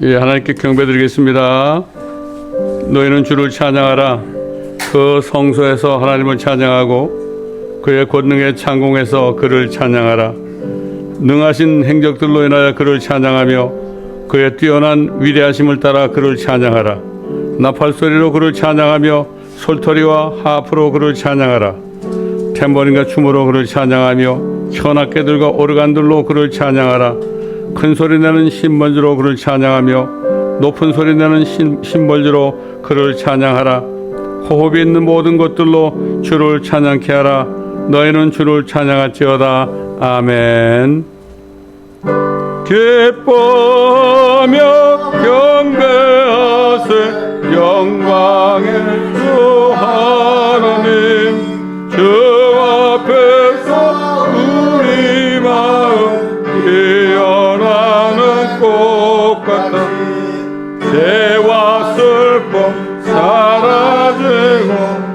예, 하나님께 경배드리겠습니다. 너희는 주를 찬양하라. 그 성소에서 하나님을 찬양하고 그의 권능의 창공에서 그를 찬양하라. 능하신 행적들로 인하여 그를 찬양하며 그의 뛰어난 위대하심을 따라 그를 찬양하라. 나팔소리로 그를 찬양하며 솔토리와 하프로 그를 찬양하라. 탬버린과 춤으로 그를 찬양하며 현악계들과 오르간들로 그를 찬양하라. 큰 소리 내는 신번지로 그를 찬양하며 높은 소리 내는 신벌지로 그를 찬양하라. 호흡이 있는 모든 것들로 주를 찬양케 하라. 너희는 주를 찬양할지어다. 아멘. 기뻐하며 경배하세 영광의 주 하나님. 주 앞에서 우리 마음 피어나는 꽃 같아. 죄와 슬픔 사라지고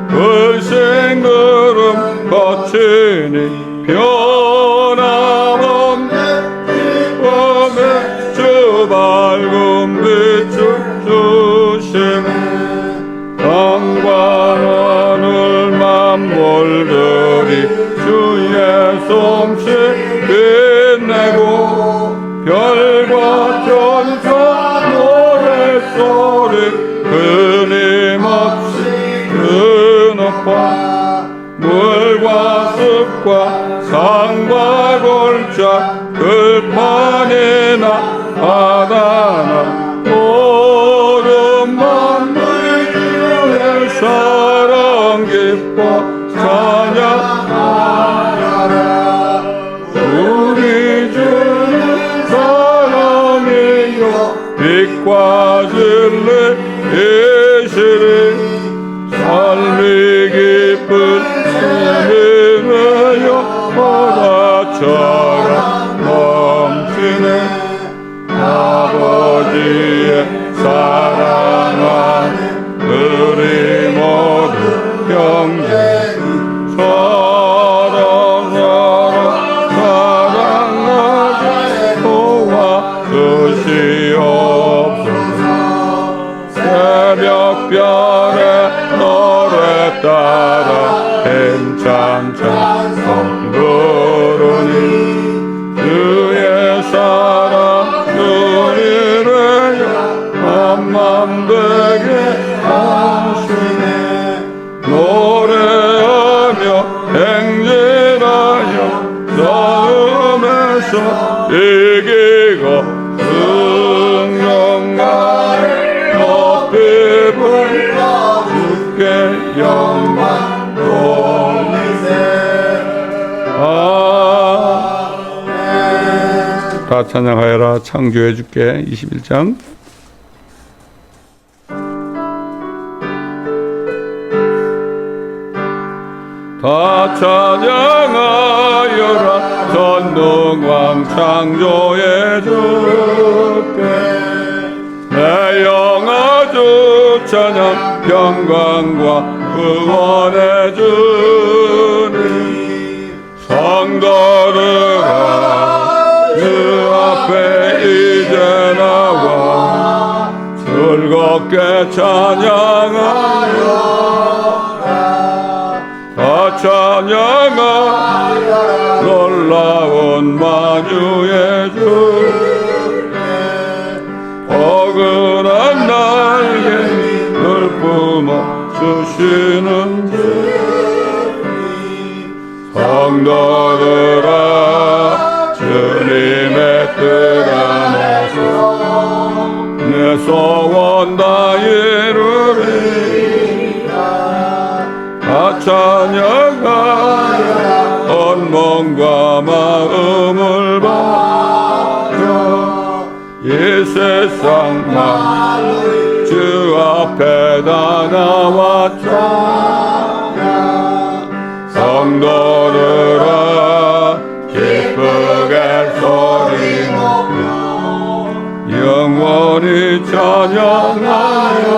불신그름 거치니 변함없네 기쁨의 주 밝은 빛을 주시네. 땅과 하늘 만물들이 주의 솜씨 빛내고 별과 천사 노랫소리 끊임없이 드높아. 물과 습과 산과 골짜 들판이나 바다나 모든 만물이 주의 사랑 기뻐 찬양하라. 우리 주는 사랑이요 빛과 진리이시리. 삶이 깊은 은혜여 바다처럼 넘치네. 아버지의 사랑하는 우리 모두 형제 사랑하게 도와주시옵소서. 새벽별의 노래 따라 힘찬 찬송 부르니 주의 사랑 누리래요 한맘 되게 하시네. 노래하며 행진하여 싸움에서 이기고 승용가에 높이 불러 주께 영광 돌리세. 아멘. 다 찬양하여라. 창조해 줄게. 21장. 다 찬양하여라. 전능왕 창조해 줄게. 내 영아 주 찬양 평강과 구원해 주니. 성도들아 주 앞에 이제 나와 즐겁게 찬양하여 다 찬양하여 놀라운 만유의 주. 포근한 날개 늘 뿜어 주시는 주님. 성도들아 주님의 뜻 안에서 내 소원 다 이루리라. 다 찬양하여 온몸과 마음을 바쳐 이 세상 주 앞에 다 나왔자. 성도들아 기쁘게 소리 높여 영원히 찬양하여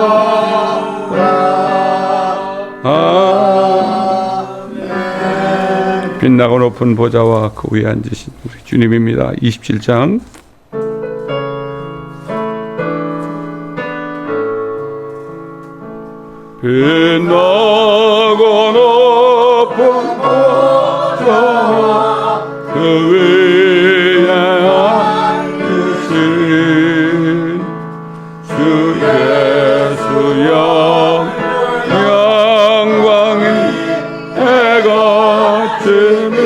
아멘. 빛나고 높은 보좌와 그 위에 앉으신 우리 주님입니다. 27장. 빛나고 높은 보좌 그 위에 앉으신 주 예수여 영광이 해가 쯤이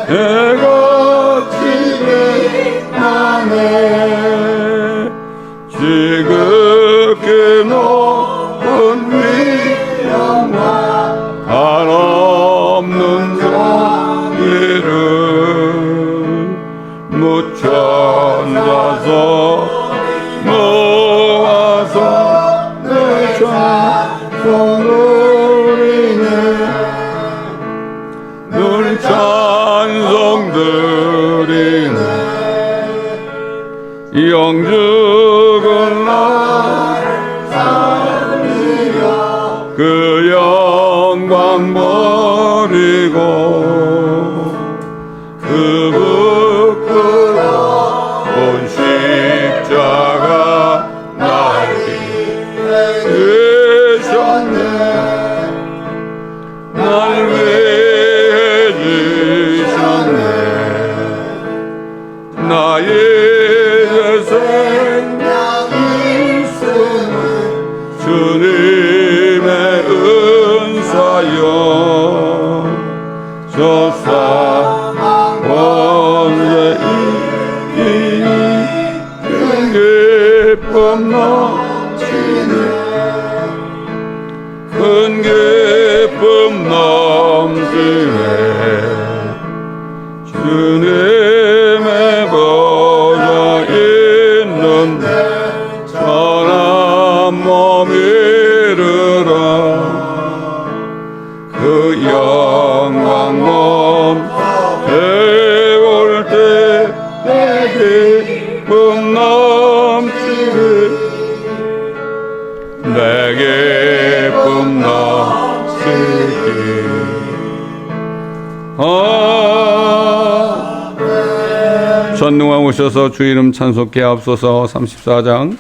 해가 쯤이 나네 지극히 높은 위엄과 한없는 자비를 묻혀놔서 모아서 내 찬송 드리네 늘 찬송 드리네 영죽은 나를 살리려 그 영광 버리고 그 부끄러운 십자가 나를 지셨네 날 위해 지셨네 나의 생명이 있음은 주님의 은사여 저 사망 권세 이기니 큰 기쁨 넘치네 큰 기쁨 넘치네 주님의 보좌 있는데 천한 몸 이르라 그 영광 몸 배울 때 내 기쁨 넘치리 내 기쁨 넘치리 전능왕 오셔서 주 이름 찬송케 하옵소서. 34장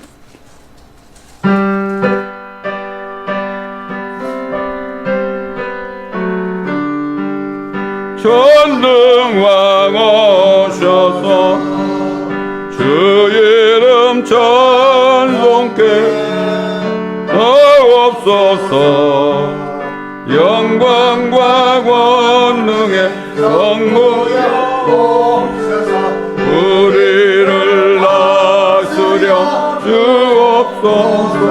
전능왕 오셔서 주 이름 찬송케 하옵소서. 영광과 권능의 성모여 오셔서 우리를 다스려 주옵소서.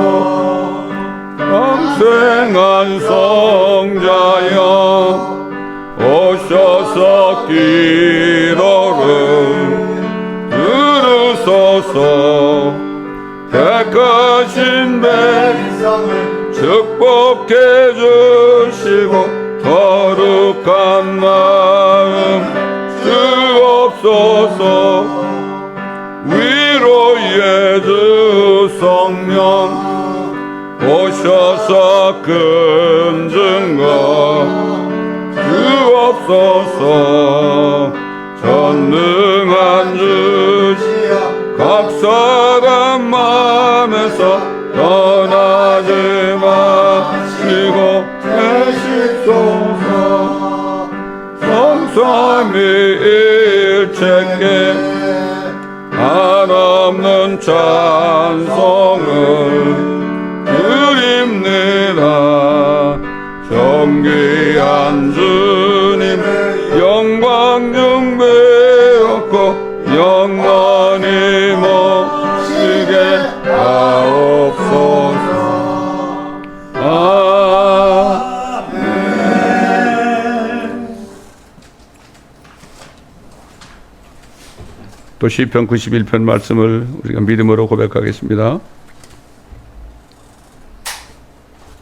영생한 성자여 오셔서 기도를 들으소서. 택하신 백성을 축복해 주시고 거룩한 마음 주옵소서. 위로의 주 성령 오셔서 큰 증거 주옵소서. 전능한 주시여 각 사람 마음에서 떠나지 마시고 계시소서. 성삼위일체께 한없는 찬송을 드립니다. 존귀한 주님의 영광 중배었고 영원히 모시게 하옵소서. 아멘. 또 시편 91편 말씀을 우리가 믿음으로 고백하겠습니다.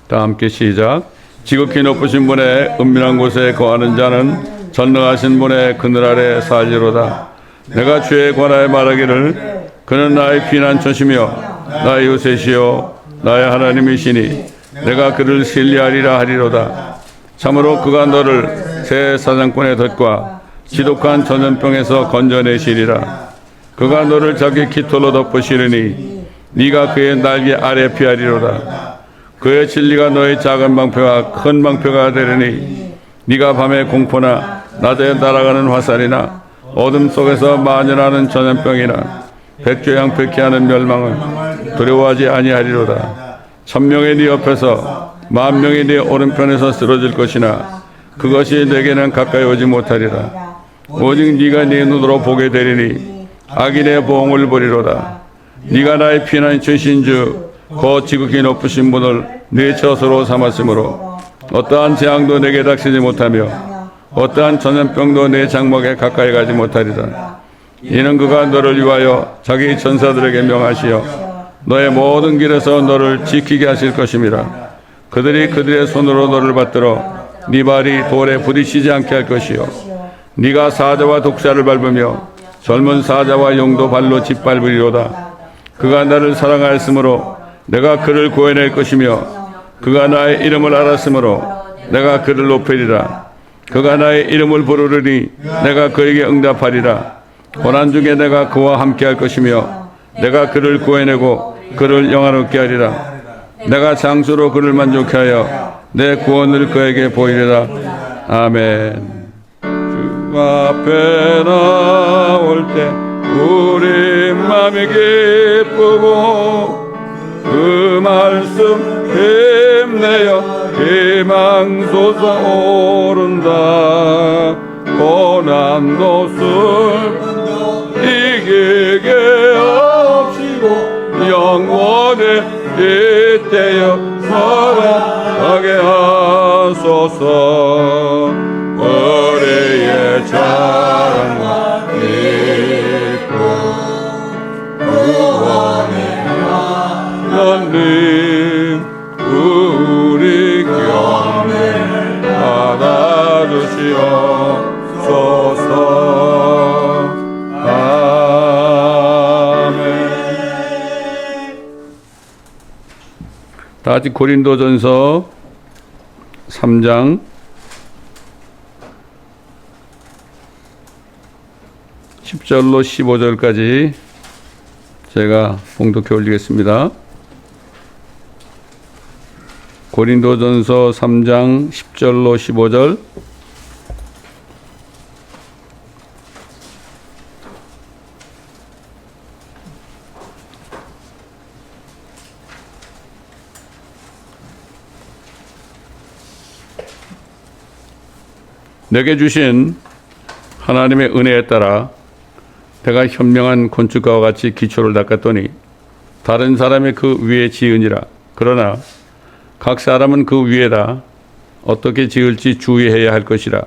다 함께 시작. 지극히 높으신 분의 은밀한 곳에 거하는 자는 전능하신 분의 그늘 아래 살리로다. 내가 주에 관하여 말하기를 그는 나의 피난처시며 나의 요새시요 나의 하나님이시니 내가 그를 신뢰하리라 하리로다. 참으로 그가 너를 새 사냥꾼의 덫과 지독한 전염병에서 건져내시리라. 그가 너를 자기 깃털로 덮으시리니 네가 그의 날개 아래 피하리로다. 그의 진리가 너의 작은 방패와 큰 방패가 되리니 네가 밤에 공포나 낮에 날아가는 화살이나 어둠 속에서 만연하는 전염병이나 백조양패케 하는 멸망을 두려워하지 아니하리로다. 1000명이 네 옆에서 10,000명이 네 오른편에서 쓰러질 것이나 그것이 내게는 가까이 오지 못하리라. 오직 네가 네 눈으로 보게 되리니 악인의 보응을 보리로다. 네가 나의 피난처 주신주 그 지극히 높으신 분을 네 처소로 삼았으므로 어떠한 재앙도 내게 닥치지 못하며 어떠한 전염병도 내 장막에 가까이 가지 못하리라. 이는 그가 너를 위하여 자기 전사들에게 명하시어 너의 모든 길에서 너를 지키게 하실 것임이라. 그들이 그들의 손으로 너를 받들어 네 발이 돌에 부딪히지 않게 할 것이요 네가 사자와 독사를 밟으며 젊은 사자와 용도 발로 짓밟으리로다. 그가 나를 사랑하였으므로 내가 그를 구해낼 것이며 그가 나의 이름을 알았으므로 내가 그를 높이리라. 그가 나의 이름을 부르리니 내가 그에게 응답하리라. 고난 중에 내가 그와 함께할 것이며 내가 그를 구해내고 그를 영화롭게 하리라. 내가 장수로 그를 만족케 하여 내 구원을 그에게 보이리라. 아멘. 주 앞에 나올 때 우리 맘이 기쁘고 그 말씀 힘내어 희망 솟아오른다. 고난도 슬픔도 이기게 하시고 영원히 잇대어 살아가게 하소서. 우리의 자랑과 기쁨 구원의 하나님 우리 경배를 받아주시옵소서. 아멘. 다같이 고린도전서 3장 10절로 15절까지 제가 봉독해 올리겠습니다. 고린도전서 3장 10절로 15절. 내게 주신 하나님의 은혜에 따라 내가 현명한 건축가와 같이 기초를 닦았더니 다른 사람의 그 위에 지으니라. 그러나 각 사람은 그 위에다 어떻게 지을지 주의해야 할 것이라.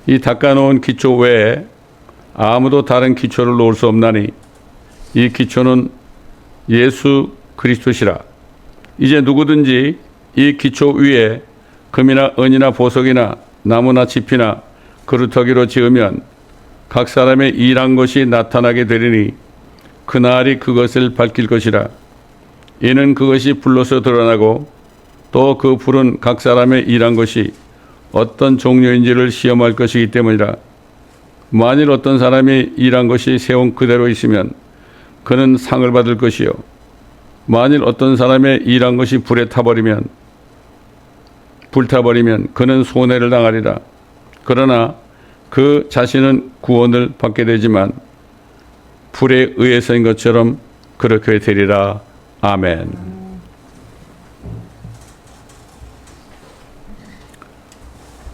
이 닦아놓은 기초 외에 아무도 다른 기초를 놓을 수 없나니 이 기초는 예수 그리스도시라. 이제 누구든지 이 기초 위에 금이나 은이나 보석이나 나무나 짚이나 그루터기로 지으면 각 사람의 일한 것이 나타나게 되리니 그날이 그것을 밝힐 것이라. 이는 그것이 불로서 드러나고 또 그 불은 각 사람의 일한 것이 어떤 종류인지를 시험할 것이기 때문이라. 만일 어떤 사람이 일한 것이 세운 그대로 있으면 그는 상을 받을 것이요 만일 어떤 사람의 일한 것이 불타버리면 그는 손해를 당하리라. 그러나 그 자신은 구원을 받게 되지만 불에 의해서인 것처럼 그렇게 되리라. 아멘.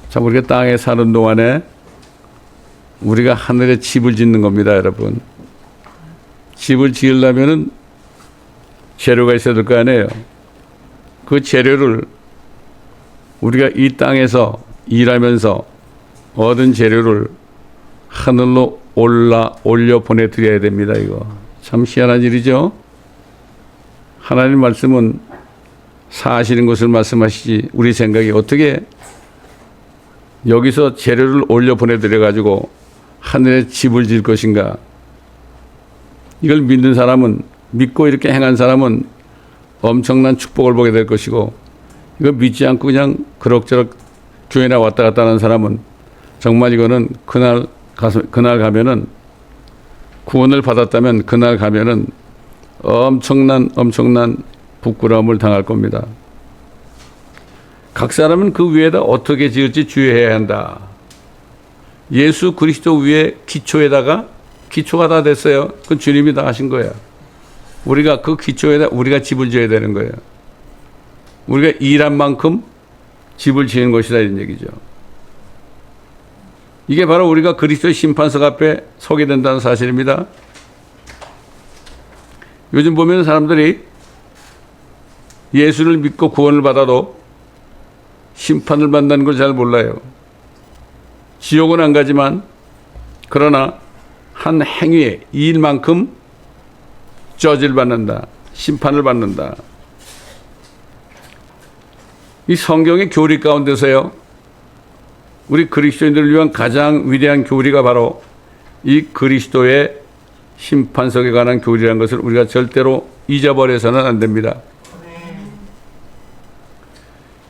자, 우리가 땅에 사는 동안에 우리가 하늘에 집을 짓는 겁니다, 여러분. 집을 지으려면은 재료가 있어야 될 거 아니에요. 그 재료를 우리가 이 땅에서 일하면서 얻은 재료를 하늘로 올려 보내드려야 됩니다. 이거 참 희한한 일이죠. 하나님 말씀은 사시는 것을 말씀하시지 우리 생각이 어떻게 여기서 재료를 올려 보내드려 가지고 하늘에 집을 지을 것인가. 이걸 믿는 사람은, 믿고 이렇게 행한 사람은 엄청난 축복을 보게 될 것이고, 이거 믿지 않고 그냥 그럭저럭 교회나 왔다 갔다 하는 사람은 정말 이거는 그날 가면은 구원을 받았다면 그날 가면은 엄청난 부끄러움을 당할 겁니다. 각 사람은 그 위에다 어떻게 지을지 주의해야 한다. 예수 그리스도 위에 기초가 다 됐어요. 그건 주님이 다 하신 거야. 우리가 그 기초에다 우리가 집을 지어야 되는 거예요. 우리가 일한 만큼 집을 지은 것이다 이런 얘기죠. 이게 바로 우리가 그리스도의 심판석 앞에 서게 된다는 사실입니다. 요즘 보면 사람들이 예수를 믿고 구원을 받아도 심판을 받는다는 걸 잘 몰라요. 지옥은 안 가지만 그러나 한 행위의 일만큼 저질 받는다. 심판을 받는다. 이 성경의 교리 가운데서요. 우리 그리스도인들을 위한 가장 위대한 교리가 바로 이 그리스도의 심판석에 관한 교리라는 것을 우리가 절대로 잊어버려서는 안 됩니다.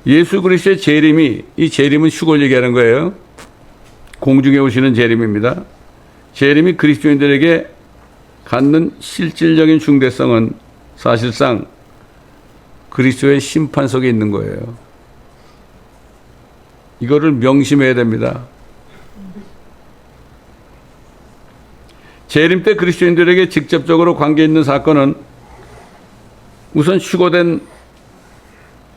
예수 그리스도의 재림이, 이 재림은 휴걸 얘기하는 거예요. 공중에 오시는 재림입니다. 재림이 그리스도인들에게 갖는 실질적인 중대성은 사실상 그리스도의 심판석에 있는 거예요. 이거를 명심해야 됩니다. 재림 때 그리스도인들에게 직접적으로 관계 있는 사건은 우선 휴거된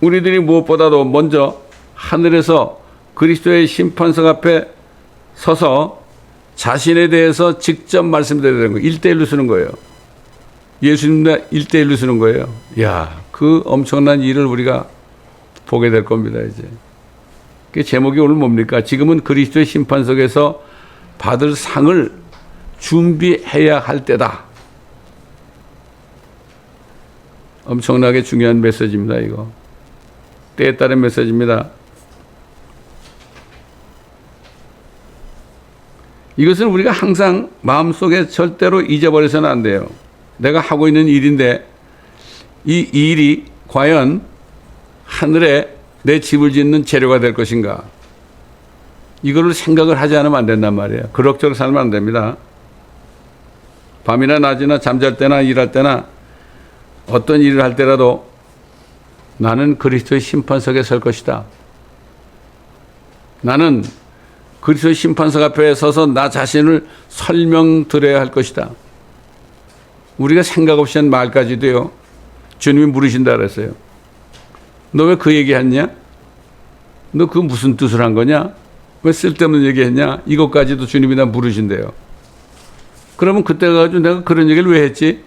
우리들이 무엇보다도 먼저 하늘에서 그리스도의 심판석 앞에 서서 자신에 대해서 직접 말씀드려야 되는 거예요. 1대1로 쓰는 거예요. 예수님과 1대1로 쓰는 거예요. 이야, 그 엄청난 일을 우리가 보게 될 겁니다, 이제. 그 제목이 오늘 뭡니까? 지금은 그리스도의 심판석에서 받을 상을 준비해야 할 때다. 엄청나게 중요한 메시지입니다, 이거. 때에 따른 메시지입니다. 이것은 우리가 항상 마음속에 절대로 잊어버려서는 안 돼요. 내가 하고 있는 일인데 이 일이 과연 하늘에 내 집을 짓는 재료가 될 것인가? 이거를 생각을 하지 않으면 안 된단 말이에요. 그럭저럭 살면 안 됩니다. 밤이나 낮이나 잠잘 때나 일할 때나 어떤 일을 할 때라도 나는 그리스도의 심판석에 설 것이다. 나는 그리스도의 심판석 앞에 서서 나 자신을 설명드려야 할 것이다. 우리가 생각 없이 한 말까지도요. 주님이 물으신다 그랬어요. 너 왜 그 얘기했냐? 너 그 무슨 뜻을 한 거냐? 왜 쓸데없는 얘기했냐? 이것까지도 주님이 다 물으신대요. 그러면 그때 가지고 내가 그런 얘기를 왜 했지?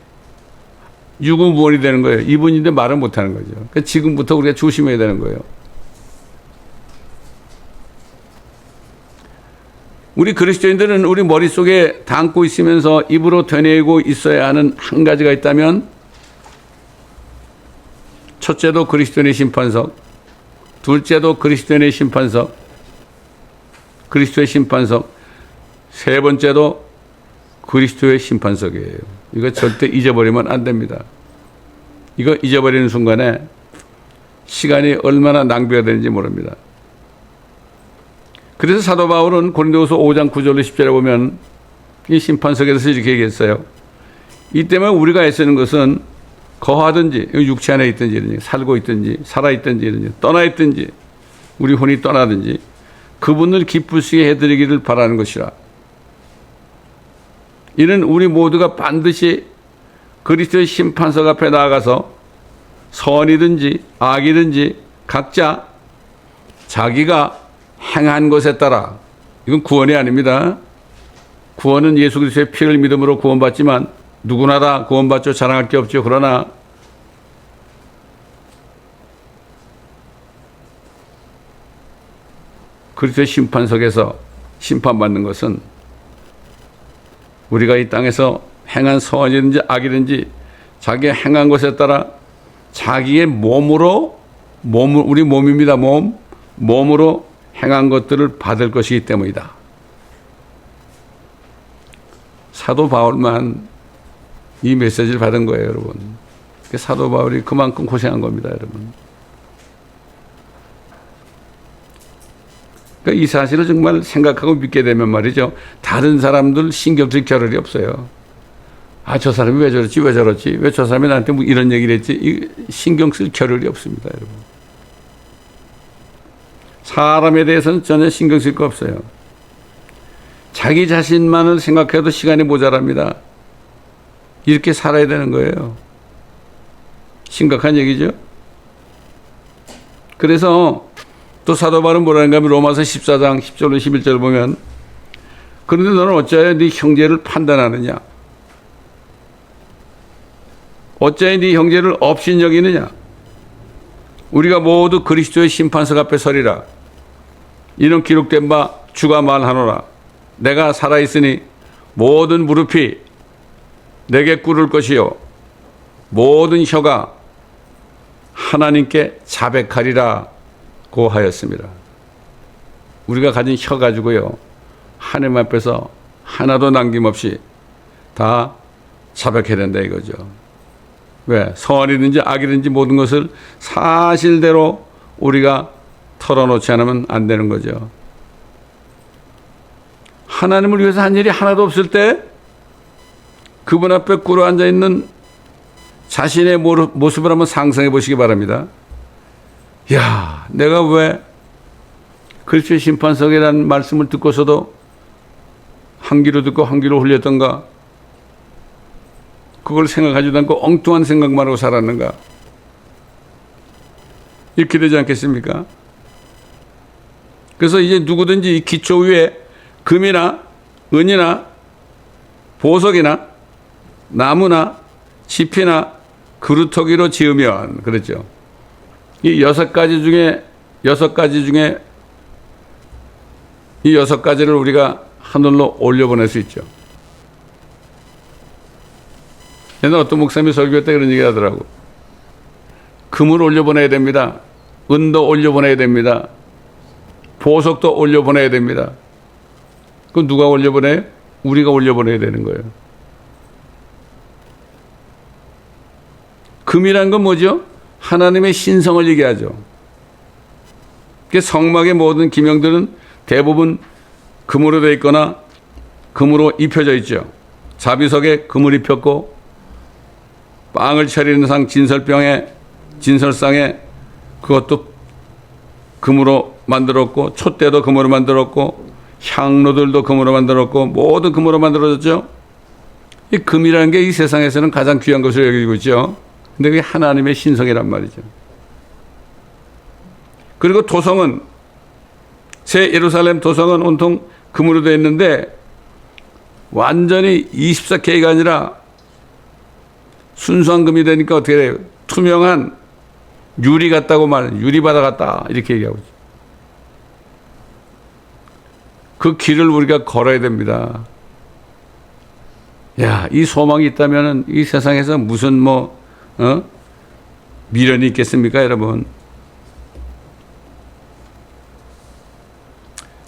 유구무원이 되는 거예요. 이분인데 말을 못하는 거죠. 그러니까 지금부터 우리가 조심해야 되는 거예요. 우리 그리스도인들은 우리 머릿속에 담고 있으면서 입으로 되뇌이고 있어야 하는 한 가지가 있다면 첫째도 그리스도인의 심판석, 둘째도 그리스도인의 심판석, 그리스도의 심판석, 세 번째도 그리스도의 심판석이에요. 이거 절대 잊어버리면 안 됩니다. 이거 잊어버리는 순간에 시간이 얼마나 낭비가 되는지 모릅니다. 그래서 사도 바울은 고린도후서 5장 9절로 10절에 보면 이 심판석에서 이렇게 얘기했어요. 이 때문에 우리가 애쓰는 것은 거하든지 육체 안에 있든지 살고 있든지 살아있든지 떠나 있든지 우리 혼이 떠나든지 그분을 기쁘시게 해드리기를 바라는 것이라. 이는 우리 모두가 반드시 그리스도의 심판석 앞에 나아가서 선이든지 악이든지 각자 자기가 행한 것에 따라, 이건 구원이 아닙니다. 구원은 예수 그리스도의 피를 믿음으로 구원받지만 누구나 다 구원받죠. 자랑할 게 없죠. 그러나 그리스도의 심판석에서 심판받는 것은 우리가 이 땅에서 행한 선이든지 악이든지 자기가 행한 것에 따라 자기의 몸으로 우리 몸입니다. 몸으로 행한 것들을 받을 것이기 때문이다. 사도 바울만 이 메시지를 받은 거예요, 여러분. 사도 바울이 그만큼 고생한 겁니다, 여러분. 그러니까 이 사실을 정말 생각하고 믿게 되면 말이죠. 다른 사람들 신경 쓸 겨를이 없어요. 아, 저 사람이 왜 저렇지? 왜 저렇지? 왜 저 사람이 나한테 뭐 이런 얘기를 했지? 신경 쓸 겨를이 없습니다, 여러분. 사람에 대해서는 전혀 신경 쓸 거 없어요. 자기 자신만을 생각해도 시간이 모자랍니다. 이렇게 살아야 되는 거예요. 심각한 얘기죠. 그래서 또 사도 바울은 뭐라는가 하면 로마서 14장 10절로 11절 보면 그런데 너는 어찌하여 네 형제를 판단하느냐? 어찌하여 네 형제를 업신여기느냐? 우리가 모두 그리스도의 심판석 앞에 서리라. 이는 기록된 바 주가 말하노라. 내가 살아있으니 모든 무릎이 내게 꿇을 것이요 모든 혀가 하나님께 자백하리라고 하였습니다. 우리가 가진 혀 가지고요, 하나님 앞에서 하나도 남김없이 다 자백해야 된다 이거죠. 왜? 선이든지 악이든지 모든 것을 사실대로 우리가 털어놓지 않으면 안 되는 거죠. 하나님을 위해서 한 일이 하나도 없을 때 그분 앞에 꿇어 앉아 있는 자신의 모습을 한번 상상해 보시기 바랍니다. 야, 내가 왜 그리스도의 심판석이라는 말씀을 듣고서도 한 귀로 듣고 한 귀로 흘렸던가? 그걸 생각하지도 않고 엉뚱한 생각만 하고 살았는가? 이렇게 되지 않겠습니까? 그래서 이제 누구든지 이 기초 위에 금이나 은이나 보석이나 나무나 지피나 그루터기로 지으면, 그렇죠. 이 6가지 중에 이 6가지를 우리가 하늘로 올려보낼 수 있죠. 옛날 어떤 목사님이 설교할 때 그런 얘기 하더라고. 금을 올려보내야 됩니다. 은도 올려보내야 됩니다. 보석도 올려보내야 됩니다. 그건 누가 올려보내요? 우리가 올려보내야 되는 거예요. 금이란 건 뭐죠? 하나님의 신성을 얘기하죠. 성막의 모든 기명들은 대부분 금으로 되어 있거나 금으로 입혀져 있죠. 자비석에 금을 입혔고, 빵을 차리는 상 진설상에 그것도 금으로 만들었고, 촛대도 금으로 만들었고, 향로들도 금으로 만들었고, 모두 금으로 만들어졌죠. 이 금이라는 게 이 세상에서는 가장 귀한 것으로 여기고 있죠. 근데 그게 하나님의 신성이란 말이죠. 그리고 도성은, 새 예루살렘 도성은 온통 금으로 되어 있는데 완전히 24K가 아니라 순수한 금이 되니까 어떻게 돼요? 투명한 유리 같다고 말해요. 유리바다 같다 이렇게 얘기하고 있죠. 그 길을 우리가 걸어야 됩니다. 야, 이 소망이 있다면 이 세상에서 무슨 미련이 있겠습니까, 여러분?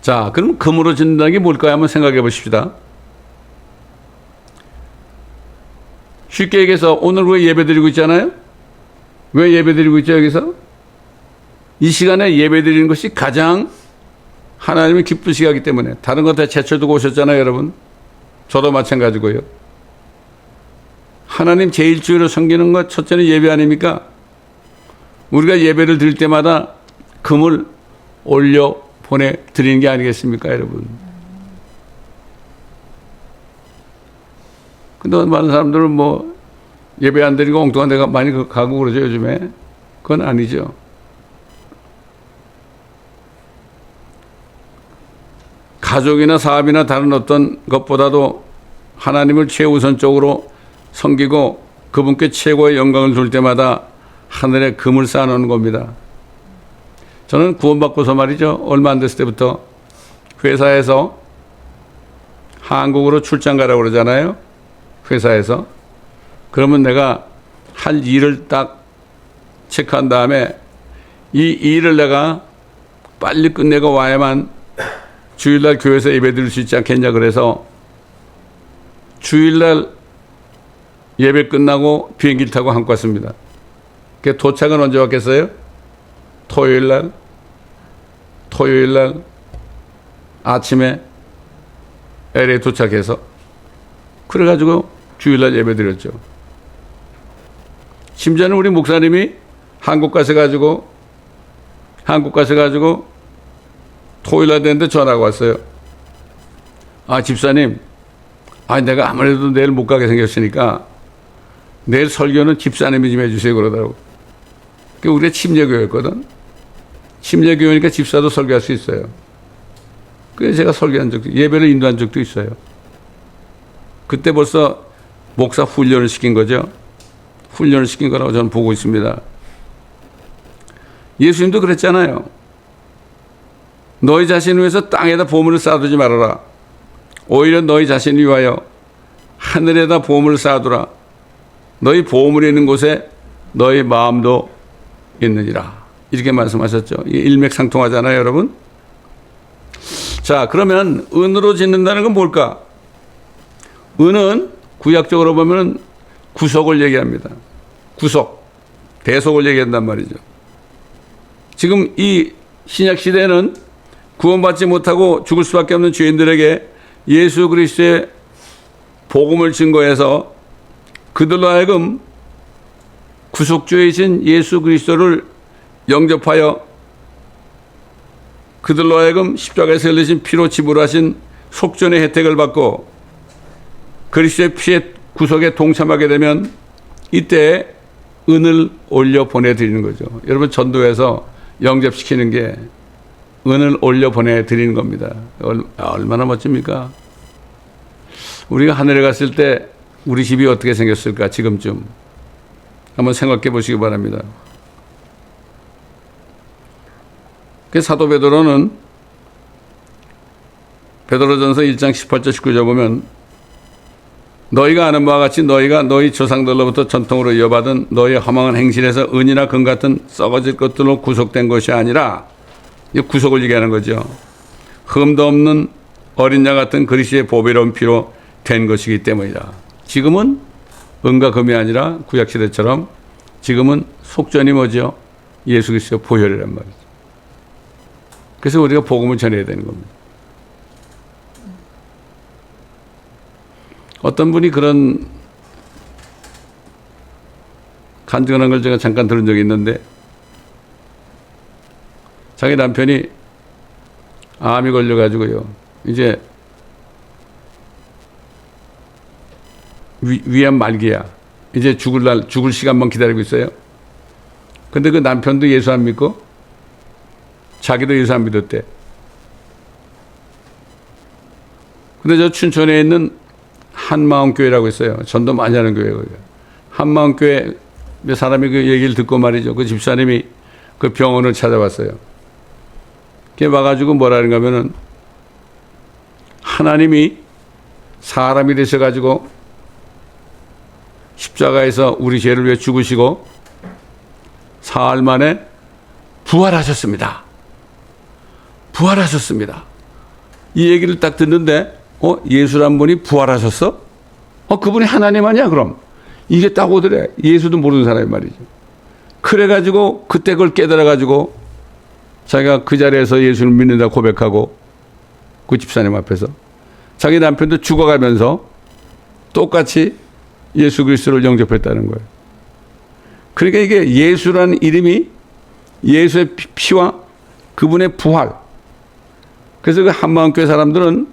자, 그럼 금으로 짓는다는 게 뭘까요? 한번 생각해 보십시다. 쉽게 얘기해서 오늘 왜 예배 드리고 있잖아요? 왜 예배 드리고 있죠, 여기서? 이 시간에 예배 드리는 것이 가장 하나님이 기쁘시게 하기 때문에. 다른 것 다 제쳐두고 오셨잖아요, 여러분. 저도 마찬가지고요. 하나님 제1주일로 섬기는 것 첫째는 예배 아닙니까? 우리가 예배를 드릴 때마다 금을 올려 보내드리는 게 아니겠습니까, 여러분? 근데 많은 사람들은 예배 안 드리고 엉뚱한 데가 많이 가고 그러죠, 요즘에. 그건 아니죠. 가족이나 사업이나 다른 어떤 것보다도 하나님을 최우선적으로 섬기고 그분께 최고의 영광을 돌 때마다 하늘에 금을 쌓아놓는 겁니다. 저는 구원받고서 말이죠, 얼마 안 됐을 때부터 회사에서 한국으로 출장 가라고 그러잖아요. 회사에서. 그러면 내가 할 일을 딱 체크한 다음에 이 일을 내가 빨리 끝내고 와야만 주일날 교회에서 예배 드릴 수 있지 않겠냐 그래서 주일날 예배 끝나고 비행기를 타고 한국 왔습니다. 도착은 언제 왔겠어요? 토요일날 아침에 LA 도착해서 그래가지고 주일날 예배 드렸죠. 심지어는 우리 목사님이 한국 가셔가지고 토요일날 됐는데 전화가 왔어요. 아, 집사님, 내가 아무래도 내일 못 가게 생겼으니까 내일 설교는 집사님이 좀 해주세요 그러더라고. 우리가 침례교회였거든. 침례교회니까 집사도 설교할 수 있어요. 그래서 제가 설교한 적도, 예배를 인도한 적도 있어요. 그때 벌써 목사 훈련을 시킨 거죠. 훈련을 시킨 거라고 저는 보고 있습니다. 예수님도 그랬잖아요. 너희 자신을 위해서 땅에다 보물을 쌓아두지 말아라. 오히려 너희 자신을 위하여 하늘에다 보물을 쌓아두라. 너희 보물이 있는 곳에 너희 마음도 있느니라. 이렇게 말씀하셨죠. 일맥상통하잖아요, 여러분. 자, 그러면 은으로 짓는다는 건 뭘까? 은은 구약적으로 보면 구속을 얘기합니다. 구속, 대속을 얘기한단 말이죠. 지금 이 신약 시대는 구원받지 못하고 죽을 수밖에 없는 죄인들에게 예수 그리스도의 복음을 증거해서 그들로 하여금 구속주이신 예수 그리스도를 영접하여 그들로 하여금 십자가에서 흘리신 피로 지불하신 속전의 혜택을 받고 그리스도의 피의 구속에 동참하게 되면 이때 은을 올려 보내드리는 거죠. 여러분, 전도에서 영접시키는 게 은을 올려 보내드리는 겁니다. 얼마나 멋집니까? 우리가 하늘에 갔을 때 우리 집이 어떻게 생겼을까? 지금쯤 한번 생각해 보시기 바랍니다. 그 사도 베드로는 베드로전서 1장 18절 19절 보면 너희가 아는 바와 같이 너희가 너희 조상들로부터 전통으로 이어받은 너희의 허망한 행실에서 은이나 금 같은 썩어질 것들로 구속된 것이 아니라, 이 구속을 얘기하는 거죠. 흠도 없는 어린 양 같은 그리스도의 보배로운 피로 된 것이기 때문이다. 지금은 은과 금이 아니라 구약시대처럼 지금은 속전이 뭐죠? 예수 그리스도의 보혈이란 말이죠. 그래서 우리가 복음을 전해야 되는 겁니다. 어떤 분이 그런 간증하는 걸 제가 잠깐 들은 적이 있는데, 자기 남편이 암이 걸려가지고요, 이제 위암 말기야. 이제 죽을 시간만 기다리고 있어요. 근데 그 남편도 예수 안 믿고 자기도 예수 안 믿었대. 근데 저 춘천에 있는 한마음교회라고 있어요. 전도 많이 하는 교회예요. 한마음교회 사람이 그 얘기를 듣고 말이죠. 그 집사님이 그 병원을 찾아왔어요. 걔 와가지고 뭐라는가 하면은 하나님이 사람이 되셔가지고 십자가에서 우리 죄를 위해 죽으시고 사흘 만에 부활하셨습니다. 부활하셨습니다. 이 얘기를 딱 듣는데, 예수란 분이 부활하셨어? 그분이 하나님 아니야, 그럼? 이게 딱 오더래. 예수도 모르는 사람이 말이죠. 그래가지고, 그때 그걸 깨달아가지고, 자기가 그 자리에서 예수를 믿는다 고백하고, 그 집사님 앞에서, 자기 남편도 죽어가면서 똑같이 예수 그리스도를 영접했다는 거예요. 그러니까 이게 예수라는 이름이 예수의 피와 그분의 부활. 그래서 그 한마음교회 사람들은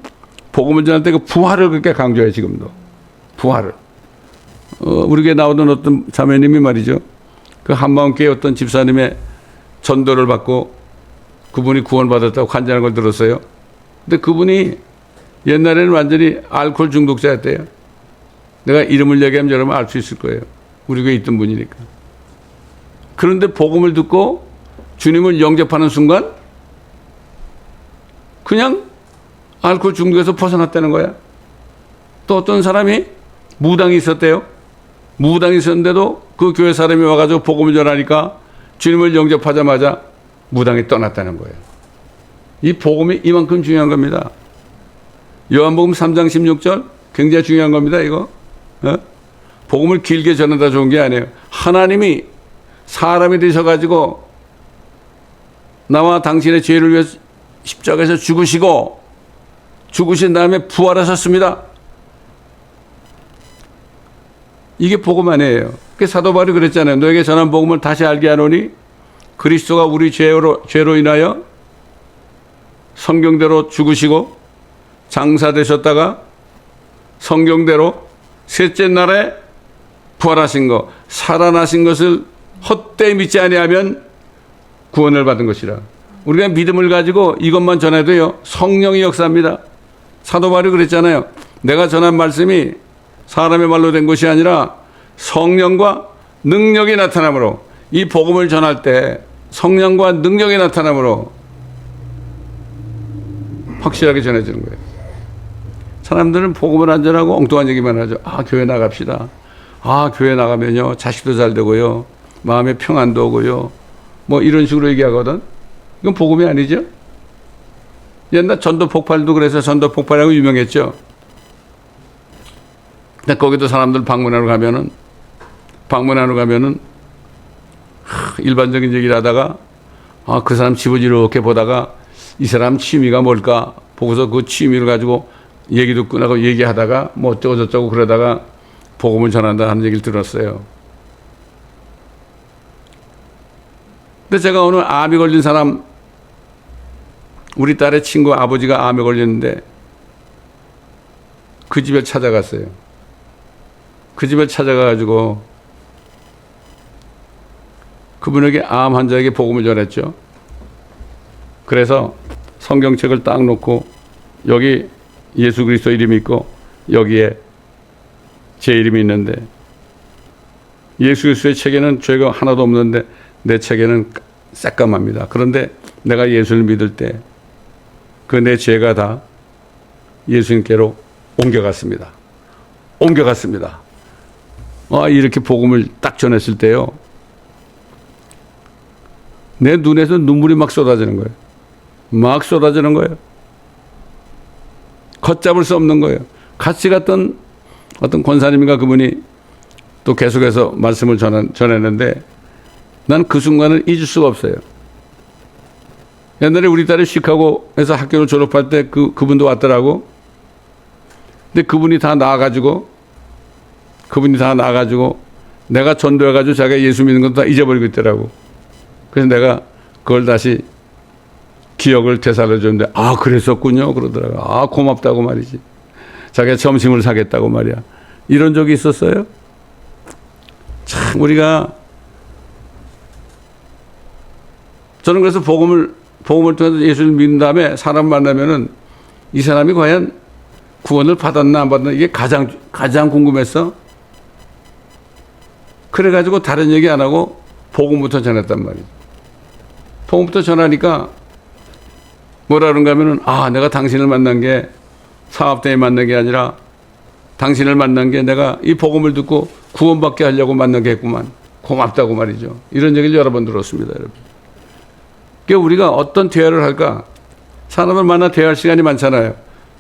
복음을 전할 때 그 부활을 그렇게 강조해요, 지금도. 부활을. 우리 교회 나오던 어떤 자매님이 말이죠. 그 한마음교회 어떤 집사님의 전도를 받고 그분이 구원받았다고 간증하는 걸 들었어요. 근데 그분이 옛날에는 완전히 알코올 중독자였대요. 내가 이름을 얘기하면 여러분 알 수 있을 거예요. 우리 교회에 있던 분이니까. 그런데 복음을 듣고 주님을 영접하는 순간 그냥 알코올 중독에서 벗어났다는 거야. 또 어떤 사람이 무당이 있었대요. 무당이 있었는데도 그 교회 사람이 와가지고 복음을 전하니까 주님을 영접하자마자 무당이 떠났다는 거예요. 이 복음이 이만큼 중요한 겁니다. 요한복음 3장 16절 굉장히 중요한 겁니다, 이거. 복음을 길게 전하다 좋은 게 아니에요. 하나님이 사람이 되셔가지고 나와 당신의 죄를 위해 십자가에서 죽으시고 죽으신 다음에 부활하셨습니다. 이게 복음 아니에요. 그 사도 바울이 그랬잖아요. 너에게 전한 복음을 다시 알게 하노니 그리스도가 우리 죄로 인하여 성경대로 죽으시고 장사되셨다가 성경대로 셋째 날에 부활하신 것, 살아나신 것을 헛되이 믿지 아니하면 구원을 받은 것이라. 우리가 믿음을 가지고 이것만 전해도요, 성령이 역사합니다. 사도 바울이 그랬잖아요. 내가 전한 말씀이 사람의 말로 된 것이 아니라 성령과 능력이 나타나므로, 이 복음을 전할 때 성령과 능력이 나타나므로 확실하게 전해지는 거예요. 사람들은 복음을 안 전하고 엉뚱한 얘기만 하죠. 아, 교회 나갑시다. 아, 교회 나가면요, 자식도 잘 되고요, 마음에 평안도 오고요, 뭐 이런 식으로 얘기하거든. 이건 복음이 아니죠. 옛날 전도 폭발도 그래서 전도 폭발하고 유명했죠. 근데 거기도 사람들 방문하러 가면은 일반적인 얘기를 하다가, 아, 그 사람 집을 이렇게 보다가 이 사람 취미가 뭘까 보고서 그 취미를 가지고 얘기도 끝나고 얘기하다가 뭐 어쩌고 저쩌고 그러다가 복음을 전한다 하는 얘기를 들었어요. 근데 제가 오늘 암이 걸린 사람, 우리 딸의 친구 아버지가 암에 걸렸는데 그 집에 찾아갔어요. 그 집에 찾아가가지고 그분에게, 암 환자에게 복음을 전했죠. 그래서 성경책을 딱 놓고 여기 예수 그리스도 이름이 있고 여기에 제 이름이 있는데, 예수 그리스도의 책에는 죄가 하나도 없는데 내 책에는 새까맣니다. 그런데 내가 예수를 믿을 때 그 내 죄가 다 예수님께로 옮겨갔습니다. 이렇게 복음을 딱 전했을 때요, 내 눈에서 눈물이 막 쏟아지는 거예요. 걷잡을 수 없는 거예요. 같이 갔던 어떤 권사님인가 그분이 또 계속해서 말씀을 전했는데 난 그 순간을 잊을 수가 없어요. 옛날에 우리 딸이 시카고에서 학교를 졸업할 때 그분도 왔더라고. 근데 그분이 다 나와가지고 내가 전도해가지고 자기가 예수 믿는 것도 다 잊어버리고 있더라고. 그래서 내가 그걸 다시 기억을 되살려줬는데, 아, 그랬었군요 그러더라고. 아, 고맙다고 말이지. 자기가 점심을 사겠다고 말이야. 이런 적이 있었어요. 참, 저는 그래서 복음을 통해서 예수를 믿는 다음에 사람 만나면은 이 사람이 과연 구원을 받았나 안 받았나, 이게 가장 궁금했어. 그래가지고 다른 얘기 안 하고 복음부터 전했단 말이죠. 복음부터 전하니까 뭐라 그런가 하면은, 아, 내가 당신을 만난 게 사업 때문에 만난 게 아니라 당신을 만난 게 내가 이 복음을 듣고 구원받게 하려고 만난 게 했구만. 고맙다고 말이죠. 이런 얘기를 여러 번 들었습니다, 여러분. 그러니까 우리가 어떤 대화를 할까? 사람을 만나 대화할 시간이 많잖아요.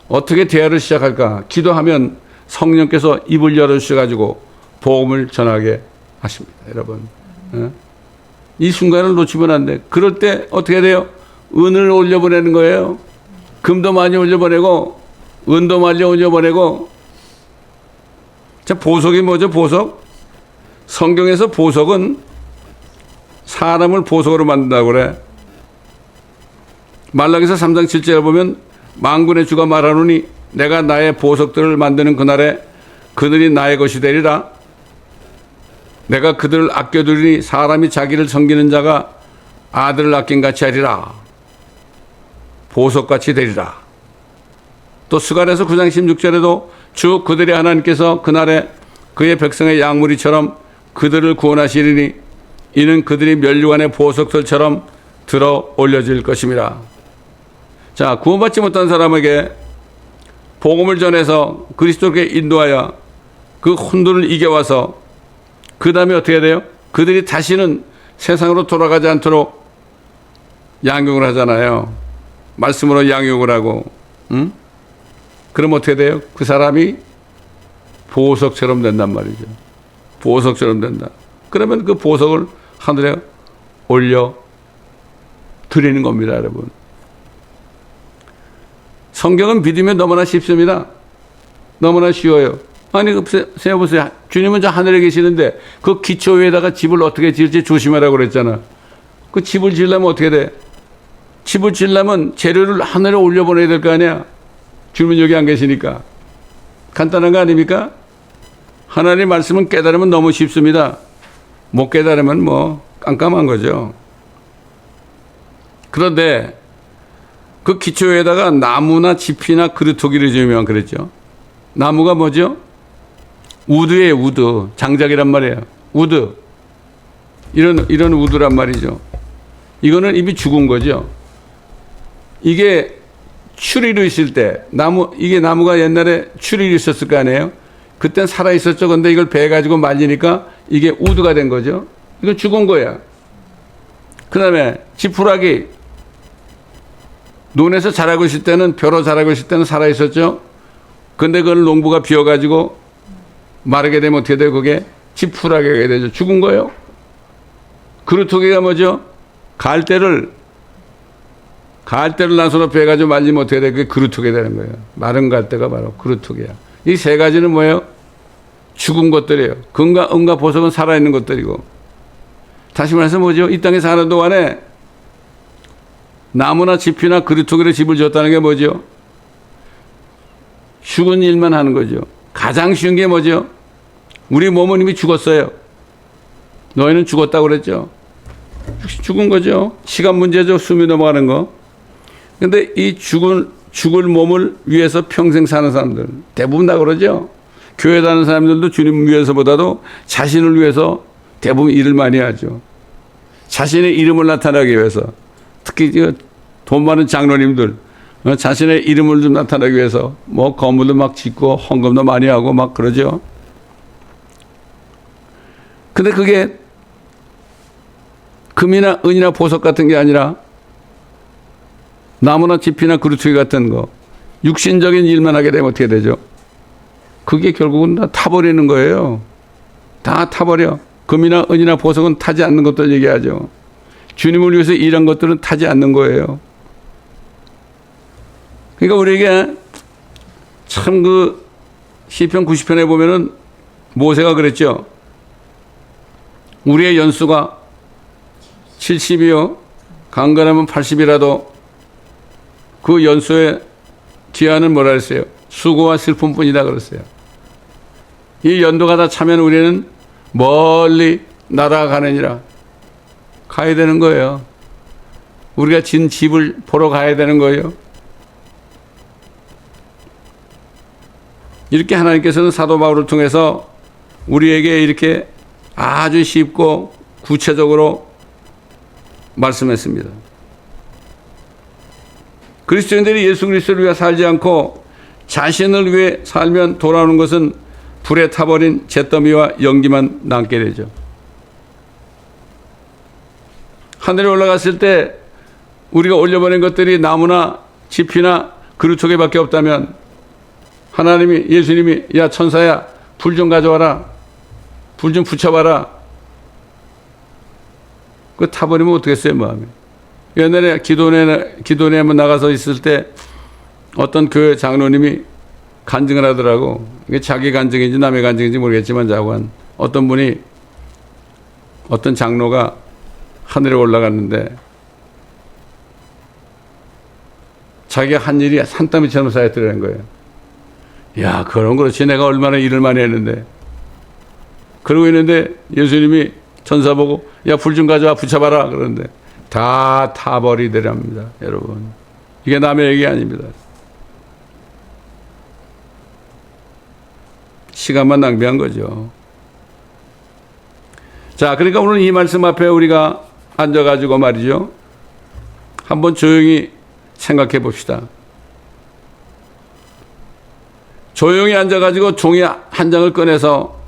어떻게 대화를 시작할까? 기도하면 성령께서 입을 열어주셔가지고 복음을 전하게 하십니다, 여러분. 이 순간을 놓치면 안 돼. 그럴 때 어떻게 돼요? 은을 올려보내는 거예요. 금도 많이 올려보내고 은도 많이 올려보내고. 자, 보석이 뭐죠? 보석? 성경에서 보석은 사람을 보석으로 만든다고 그래. 말라기서 3장 7절에 보면 만군의 주가 말하노니 내가 나의 보석들을 만드는 그날에 그들이 나의 것이 되리라. 내가 그들을 아껴두리니 사람이 자기를 섬기는 자가 아들을 아낀 같이 하리라. 보석같이 되리라. 또 스가랴서 9장 16절에도 주 그들의 하나님께서 그날에 그의 백성의 양무리처럼 그들을 구원하시리니 이는 그들이 면류관의 보석들처럼 들어 올려질 것임이라. 자, 구원받지 못한 사람에게 복음을 전해서 그리스도께 인도하여 그 혼돈을 이겨와서 그 다음에 어떻게 돼요? 그들이 다시는 세상으로 돌아가지 않도록 양육을 하잖아요. 말씀으로 양육을 하고. 그럼 어떻게 돼요? 그 사람이 보석처럼 된단 말이죠. 보석처럼 된다. 그러면 그 보석을 하늘에 올려 드리는 겁니다, 여러분. 성경은 믿으면 너무나 쉽습니다. 너무나 쉬워요. 아니, 생각해보세요. 주님은 저 하늘에 계시는데 그 기초 위에다가 집을 어떻게 지을지 조심하라고 그랬잖아. 그 집을 지으려면 어떻게 돼? 집을 지으려면 재료를 하늘에 올려보내야 될 거 아니야. 주님은 여기 안 계시니까. 간단한 거 아닙니까? 하나님의 말씀은 깨달으면 너무 쉽습니다. 못 깨달으면 뭐 깜깜한 거죠. 그런데 그 기초에다가 나무나 지피나 그루터기를 지으면 그랬죠. 나무가 뭐죠? 우드예요, 우드. 장작이란 말이에요. 우드. 이런 우드란 말이죠. 이거는 이미 죽은 거죠. 이게 추리로 있을 때, 이게 나무가 옛날에 추리로 있었을 거 아니에요? 그땐 살아있었죠. 근데 이걸 베가지고 말리니까 이게 우드가 된 거죠. 이거 죽은 거야. 그 다음에 지푸라기. 논에서 자라고 있을 때는, 벼로 자라고 있을 때는 살아있었죠. 근데 그걸 농부가 비워가지고 마르게 되면 어떻게 돼요? 그게 지푸라기가 되죠. 죽은 거예요. 그루터기가 뭐죠? 갈대를 나서로 베가지고 말리면 어떻게 돼? 그게 그루터기가 되는 거예요. 마른 갈대가 바로 그루터기야. 이 세 가지는 뭐예요? 죽은 것들이에요. 금과 은과 보석은 살아있는 것들이고. 다시 말해서 뭐죠? 이 땅에 사는 동안에 나무나 지피나 그루터기로 집을 지었다는 게 뭐죠? 죽은 일만 하는 거죠. 가장 쉬운 게 뭐죠? 우리 몸은 이미 죽었어요. 너희는 죽었다고 그랬죠. 죽은 거죠. 시간 문제죠. 숨이 넘어가는 거. 근데 이 죽을 몸을 위해서 평생 사는 사람들 대부분 다 그러죠. 교회 다니는 사람들도 주님 위해서보다도 자신을 위해서 대부분 일을 많이 하죠. 자신의 이름을 나타나기 위해서. 특히 돈 많은 장로님들 자신의 이름을 좀 나타나기 위해서 뭐 건물도 막 짓고 헌금도 많이 하고 막 그러죠. 근데 그게 금이나 은이나 보석 같은 게 아니라 나무나 지피나 그루터기 같은 거 육신적인 일만 하게 되면 어떻게 되죠? 그게 결국은 다 타버리는 거예요. 다 타버려. 금이나 은이나 보석은 타지 않는 것들 얘기하죠. 주님을 위해서 일한 것들은 타지 않는 거예요. 그러니까 우리에게 참 그 시편 90편에 보면은 모세가 그랬죠. 우리의 연수가 70이요. 강건하면 80이라도 그 연수의 기한은 뭐라 그랬어요? 수고와 슬픔뿐이다 그랬어요. 이 연도가 다 차면 우리는 멀리 날아가느니라. 가야 되는 거예요. 우리가 진 집을 보러 가야 되는 거예요. 이렇게 하나님께서는 사도 바울을 통해서 우리에게 이렇게 아주 쉽고 구체적으로 말씀했습니다. 그리스도인들이 예수 그리스도를 위해 살지 않고 자신을 위해 살면 돌아오는 것은 불에 타버린 잿더미와 연기만 남게 되죠. 하늘에 올라갔을 때 우리가 올려보낸 것들이 나무나 지피나 그루터기밖에 없다면 하나님이, 예수님이 야 천사야 불 좀 가져와라, 불 좀 붙여봐라, 그거 타버리면 어떻겠어요 마음이. 옛날에 기도원에 한번 나가서 있을 때 어떤 교회 장로님이 간증을 하더라고. 이게 자기 간증인지 남의 간증인지 모르겠지만 자고한 어떤 분이, 어떤 장로가 하늘에 올라갔는데 자기가 한 일이 산더미처럼 쌓였더라는 거예요. 야, 그런 그렇지. 내가 얼마나 일을 많이 했는데. 그러고 있는데 예수님이 천사 보고 야, 불 좀 가져와 붙여봐라 그러는데 다 타버리더랍니다. 여러분, 이게 남의 얘기 아닙니다. 시간만 낭비한 거죠. 자, 그러니까 오늘 이 말씀 앞에 우리가 앉아가지고 말이죠, 한번 조용히 생각해 봅시다. 조용히 앉아가지고 종이 한 장을 꺼내서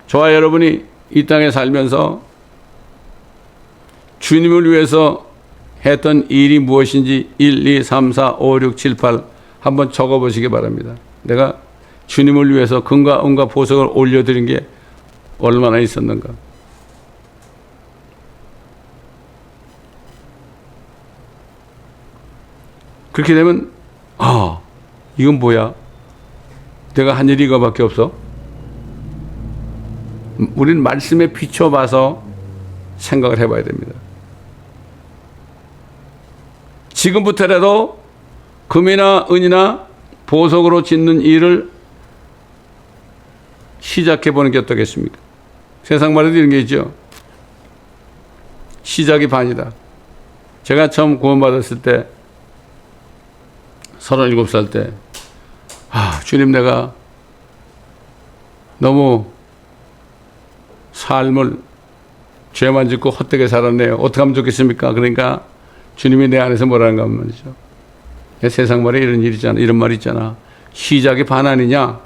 저와 여러분이 이 땅에 살면서 주님을 위해서 했던 일이 무엇인지 1, 2, 3, 4, 5, 6, 7, 8 한번 적어보시기 바랍니다. 내가 주님을 위해서 금과 은과 보석을 올려드린 게 얼마나 있었는가. 그렇게 되면 이건 뭐야? 내가 한 일이 이거밖에 없어? 우리는 말씀에 비춰봐서 생각을 해봐야 됩니다. 지금부터라도 금이나 은이나 보석으로 짓는 일을 시작해보는 게 어떻겠습니까? 세상 말에도 이런 게 있죠. 시작이 반이다. 제가 처음 구원받았을 때 37살 때 주님, 내가 너무 삶을 죄만 짓고 헛되게 살았네요. 어떻게 하면 좋겠습니까? 그러니까 주님이 내 안에서 뭐라는가 하면 말이죠. 세상 말에 이런 일 있잖아. 이런 말 있잖아. 시작이 반 아니냐?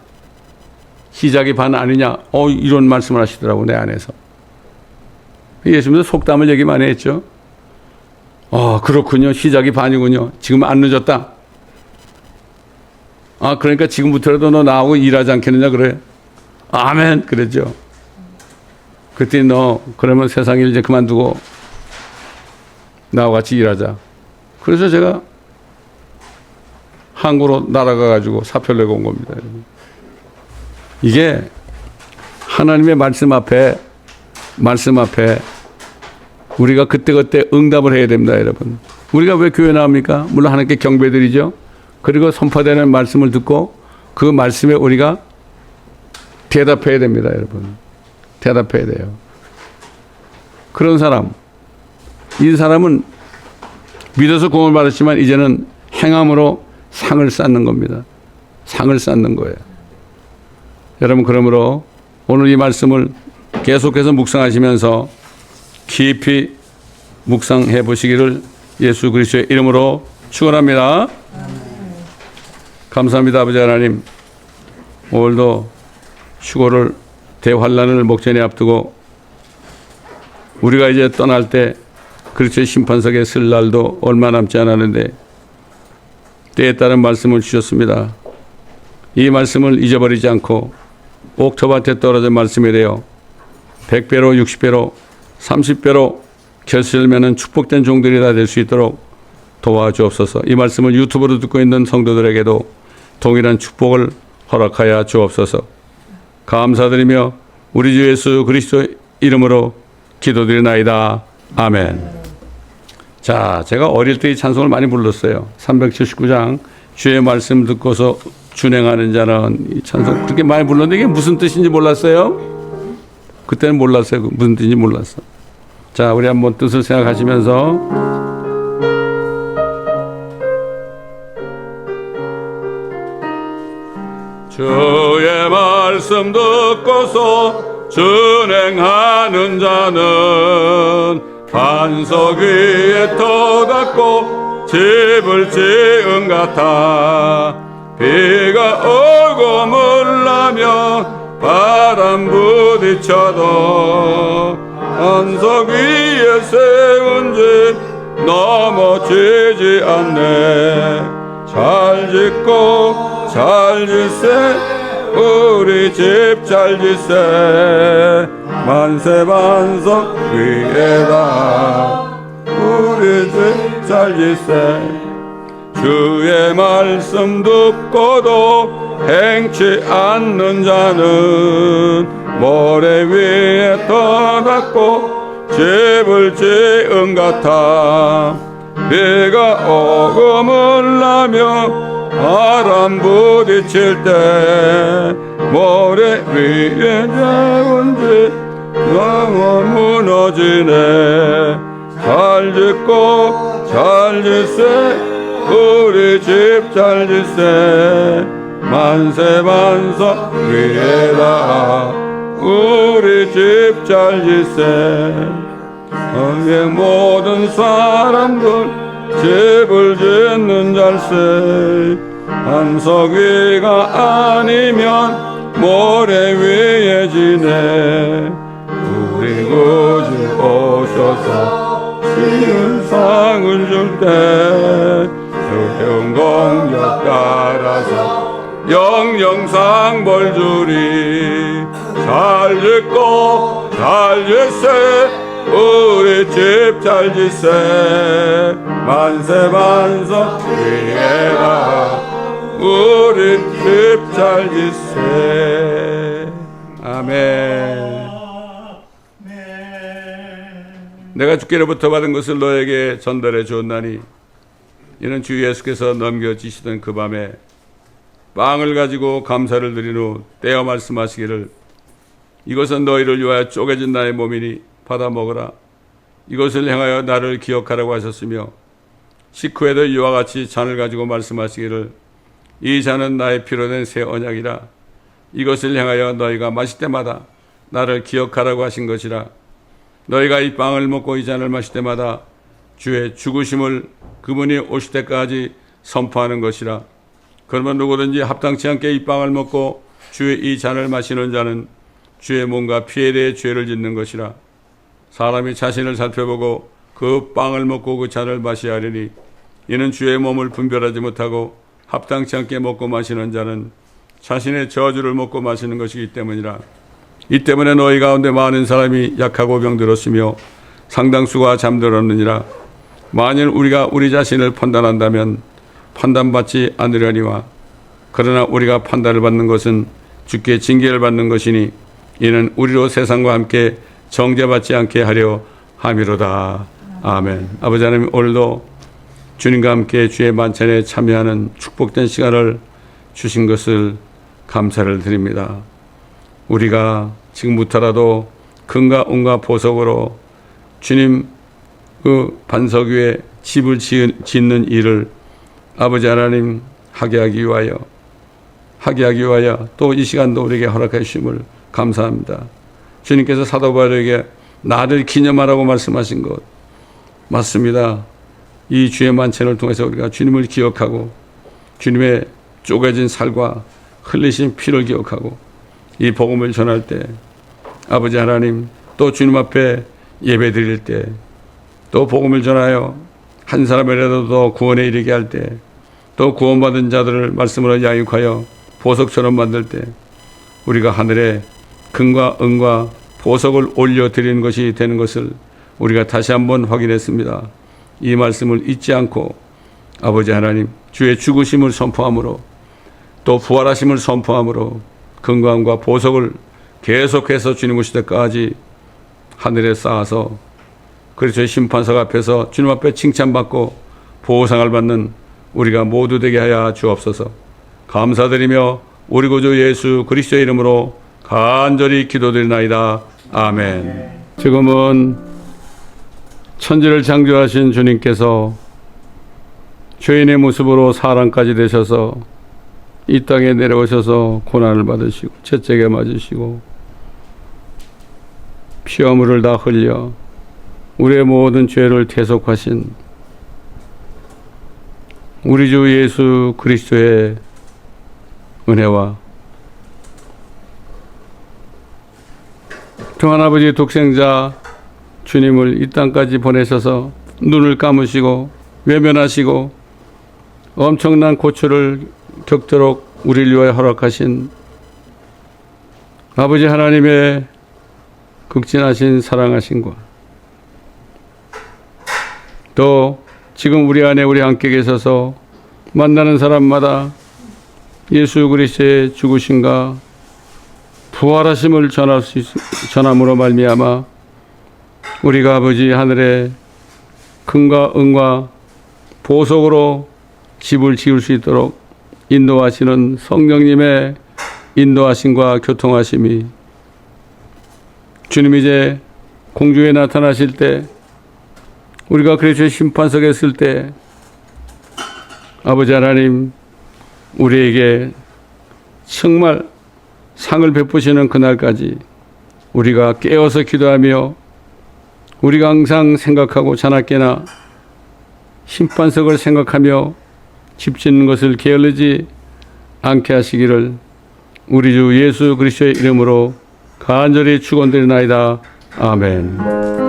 시작이 반 아니냐? 이런 말씀을 하시더라고, 내 안에서. 예수님도 속담을 얘기 많이 했죠. 그렇군요. 시작이 반이군요. 지금 안 늦었다. 그러니까 지금부터라도 너 나하고 일하지 않겠느냐 그래. 아멘. 그랬죠. 그때 너 그러면 세상 일 이제 그만두고 나와 같이 일하자. 그래서 제가 한국으로 날아가 가지고 사표를 내고 온 겁니다. 이게 하나님의 말씀 앞에 우리가 그때그때 응답을 해야 됩니다, 여러분. 우리가 왜 교회 나옵니까? 물론 하나님께 경배드리죠. 그리고 선포되는 말씀을 듣고 그 말씀에 우리가 대답해야 됩니다, 여러분. 대답해야 돼요. 그런 사람, 이 사람은 믿어서 구원을 받았지만 이제는 행함으로 상을 쌓는 겁니다. 상을 쌓는 거예요. 여러분, 그러므로 오늘 이 말씀을 계속해서 묵상하시면서 깊이 묵상해 보시기를 예수 그리스도의 이름으로 축원합니다. 감사합니다. 아버지 하나님, 오늘도 휴거를 대환란을 목전에 앞두고 우리가 이제 떠날 때 그리스도의 심판석에 설 날도 얼마 남지 않았는데 때에 따른 말씀을 주셨습니다. 이 말씀을 잊어버리지 않고 옥토밭에 떨어진 말씀이 되어 100배로 60배로 30배로 결실면은 축복된 종들이 다 될 수 있도록 도와주옵소서. 이 말씀을 유튜브로 듣고 있는 성도들에게도 동일한 축복을 허락하여 주옵소서. 감사드리며 우리 주 예수 그리스도 이름으로 기도드리나이다. 아멘. 자, 제가 어릴 때 이 찬송을 많이 불렀어요. 379장 주의 말씀 듣고서 준행하는 자는, 이 찬송 그렇게 많이 불렀는데 이게 무슨 뜻인지 몰랐어요. 그때는 몰랐어요. 무슨 뜻인지 몰랐어. 자, 우리 한번 뜻을 생각하시면서 주의 말씀 듣고서 준행하는 자는 반석 위에 터닫고 집을 지은 같아. 비가 오고 물나며 바람 부딪혀도 반석 위에 세운 집 넘어지지 않네. 잘 짓고 잘 짓세 우리 집 잘 짓세 만세 반석 위에다 우리 집 잘 짓세. 주의 말씀 듣고도 행치 않는 자는 모래 위에 터닫고 집을 지은 같아. 비가 오고 물나며 바람 부딪힐 때 모래 위에 작은 집 넘어 무너지네. 잘 짓고 잘 짓세 우리 집 잘 짓세 만세 반석 위에다 우리 집 잘 짓세. 세상의 모든 사람들 집을 짓는 잘세. 반석 위가 아니면 모래 위에 지네. 우리 구주 오셔서 쉬운 상을 줄 때 주의 공격 따라서 영영상 벌 주리. 잘 짓고 잘 짓세 우리 집 잘 짓세 만세 반석 위에다 우리 입잘일세. 아멘. 내가 주께로부터 받은 것을 너에게 전달해 주었나니 이는 주 예수께서 넘겨지시던 그 밤에 빵을 가지고 감사를 드린 후 떼어 말씀하시기를 이것은 너희를 위하여 쪼개진 나의 몸이니 받아 먹으라. 이것을 향하여 나를 기억하라고 하셨으며 식후에도 이와 같이 잔을 가지고 말씀하시기를 이 잔은 나의 피로 된 새 언약이라. 이것을 향하여 너희가 마실 때마다 나를 기억하라고 하신 것이라. 너희가 이 빵을 먹고 이 잔을 마실 때마다 주의 죽으심을 그분이 오실 때까지 선포하는 것이라. 그러면 누구든지 합당치 않게 이 빵을 먹고 주의 이 잔을 마시는 자는 주의 몸과 피에 대해 죄를 짓는 것이라. 사람이 자신을 살펴보고 그 빵을 먹고 그 잔을 마셔야 하리니 이는 주의 몸을 분별하지 못하고 합당치 않게 먹고 마시는 자는 자신의 저주를 먹고 마시는 것이기 때문이라. 이 때문에 너희 가운데 많은 사람이 약하고 병들었으며 상당수가 잠들었느니라. 만일 우리가 우리 자신을 판단한다면 판단받지 않으려니와 그러나 우리가 판단을 받는 것은 주께 징계를 받는 것이니 이는 우리로 세상과 함께 정죄받지 않게 하려 함이로다. 아멘. 아버지 하나님, 오늘도 주님과 함께 주의 만찬에 참여하는 축복된 시간을 주신 것을 감사를 드립니다. 우리가 지금부터라도 금과 은과 보석으로 주님 그 반석 위에 집을 짓는 일을 아버지 하나님 하게 하기 위하여 또 이 시간도 우리에게 허락해 주심을 감사합니다. 주님께서 사도 바울에게 나를 기념하라고 말씀하신 것 맞습니다. 이 주의 만찬을 통해서 우리가 주님을 기억하고 주님의 쪼개진 살과 흘리신 피를 기억하고 이 복음을 전할 때 아버지 하나님 또 주님 앞에 예배 드릴 때 또 복음을 전하여 한 사람이라도 더 구원에 이르게 할 때 또 구원받은 자들을 말씀으로 양육하여 보석처럼 만들 때 우리가 하늘에 금과 은과 보석을 올려드리는 것이 되는 것을 우리가 다시 한번 확인했습니다. 이 말씀을 잊지 않고 아버지 하나님 주의 죽으심을 선포함으로 또 부활하심을 선포함으로 금과 은과 보석을 계속해서 주님 오실 때까지 하늘에 쌓아서 그리스도의 심판석 앞에서 주님 앞에 칭찬받고 보상을 받는 우리가 모두 되게 하여 주옵소서. 감사드리며 우리 구주 예수 그리스도의 이름으로 간절히 기도드리나이다. 아멘. 지금은 천지를 창조하신 주님께서 죄인의 모습으로 사람까지 되셔서 이 땅에 내려오셔서 고난을 받으시고 채찍에 맞으시고 피와 물을 다 흘려 우리의 모든 죄를 대속하신 우리 주 예수 그리스도의 은혜와 동안 아버지 독생자 주님을 이 땅까지 보내셔서 눈을 감으시고 외면하시고 엄청난 고초를 겪도록 우리를 위하여 허락하신 아버지 하나님의 극진하신 사랑하심과 또 지금 우리 안에 우리 함께 계셔서 만나는 사람마다 예수 그리스도의 죽으심과 부활하심을 전함으로 말미암아 우리가 아버지 하늘에 금과 은과 보석으로 집을 지을 수 있도록 인도하시는 성령님의 인도하심과 교통하심이 주님 이제 공중에 나타나실 때 우리가 그리스도의 심판석에 있을 때 아버지 하나님 우리에게 정말 상을 베푸시는 그날까지 우리가 깨어서 기도하며 우리가 항상 생각하고 자나깨나 심판석을 생각하며 집 짓는 것을 게을르지 않게 하시기를 우리 주 예수 그리스도의 이름으로 간절히 축원드리나이다. 아멘.